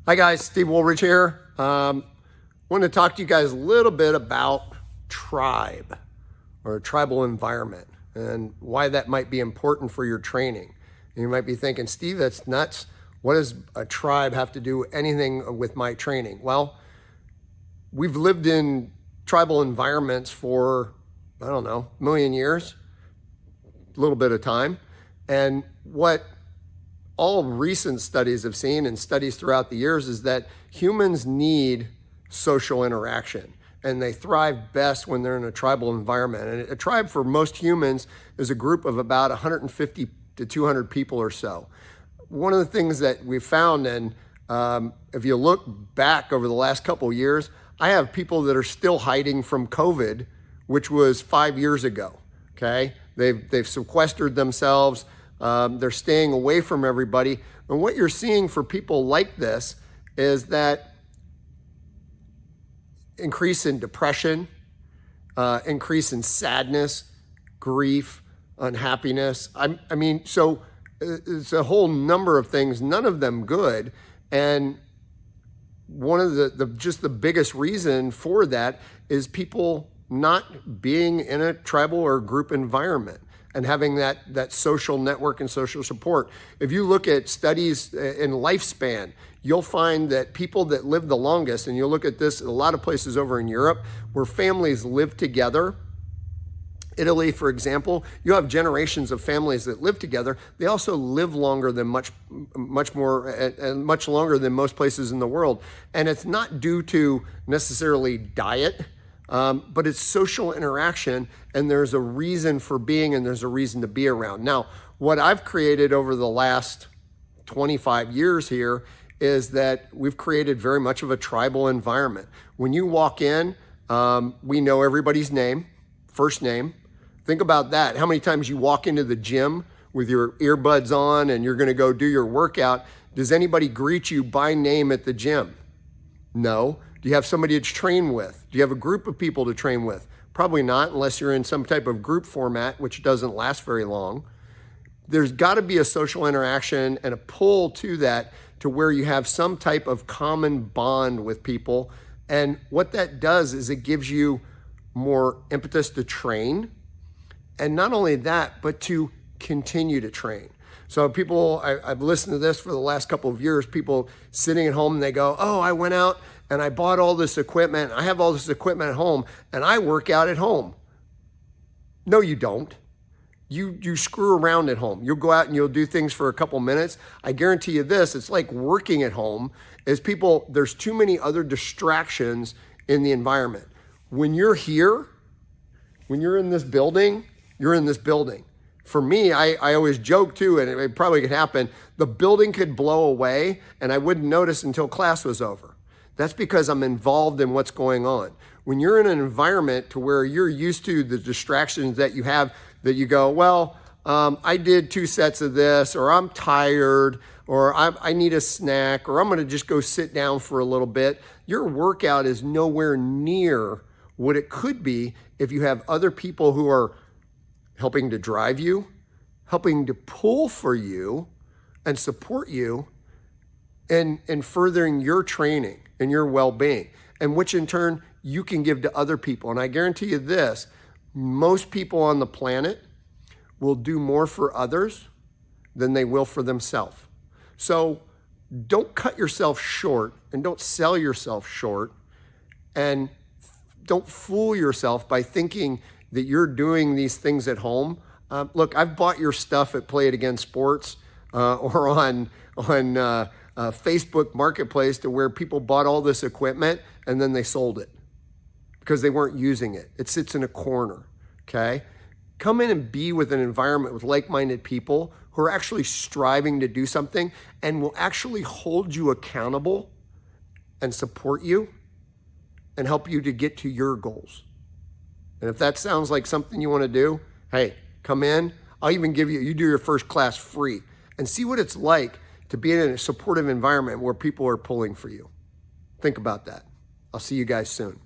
Hi guys, Steve Woolridge here. Want to talk to you guys a little bit about tribe or a tribal environment and why that might be important for your training. And you might be thinking, Steve, that's nuts. What does a tribe have to do anything with my training? Well, we've lived in tribal environments for, I don't know, a million years, a little bit of time. And what all recent studies have seen and studies throughout the years is that humans need social interaction and they thrive best when they're in a tribal environment. And a tribe for most humans is a group of about 150 to 200 people or so. One of the things that we found, and if you look back over the last couple of years, I have people that are still hiding from COVID, which was 5 years ago, okay? They've sequestered themselves. They're staying away from everybody. And what you're seeing for people like this is that increase in depression, increase in sadness, grief, unhappiness. I mean, so it's a whole number of things, none of them good. And one of the biggest reason for that is people not being in a tribal or group environment and having that social network and social support. If you look at studies in lifespan, you'll find that people that live the longest, and you'll look at this in a lot of places over in Europe, where families live together. Italy, for example, you have generations of families that live together. They also live longer than much longer than most places in the world. And it's not due to necessarily diet, but it's social interaction, and there's a reason for being and there's a reason to be around. Now, what I've created over the last 25 years here is that we've created very much of a tribal environment. When you walk in, we know everybody's name, first name. Think about that. How many times you walk into the gym with your earbuds on and you're gonna go do your workout, does anybody greet you by name at the gym? No. Do you have somebody to train with? Do you have a group of people to train with? Probably not, unless you're in some type of group format, which doesn't last very long. There's got to be a social interaction and a pull to that, to where you have some type of common bond with people. And what that does is it gives you more impetus to train. And not only that, but to continue to train. So people, I've listened to this for the last couple of years, people sitting at home and they go, oh, I went out and I bought all this equipment. I have all this equipment at home and I work out at home. No, you don't. You screw around at home. You'll go out and you'll do things for a couple minutes. I guarantee you this, it's like working at home is there's too many other distractions in the environment. When you're here, when you're in this building, you're in this building. For me, I always joke too, and it probably could happen, the building could blow away and I wouldn't notice until class was over. That's because I'm involved in what's going on. When you're in an environment to where you're used to the distractions that you have, that you go, well, I did 2 sets of this, or I'm tired, or I need a snack, or I'm gonna just go sit down for a little bit. Your workout is nowhere near what it could be if you have other people who are helping to drive you, helping to pull for you and support you in furthering your training and your well-being, and which in turn you can give to other people. And I guarantee you this, most people on the planet will do more for others than they will for themselves. So don't cut yourself short and don't sell yourself short, and don't fool yourself by thinking that you're doing these things at home. Look, I've bought your stuff at Play It Again Sports or on Facebook Marketplace, to where people bought all this equipment and then they sold it because they weren't using it. It sits in a corner, okay? Come in and be with an environment with like-minded people who are actually striving to do something and will actually hold you accountable and support you and help you to get to your goals. And if that sounds like something you want to do, hey, come in. I'll even give you do your first class free and see what it's like to be in a supportive environment where people are pulling for you. Think about that. I'll see you guys soon.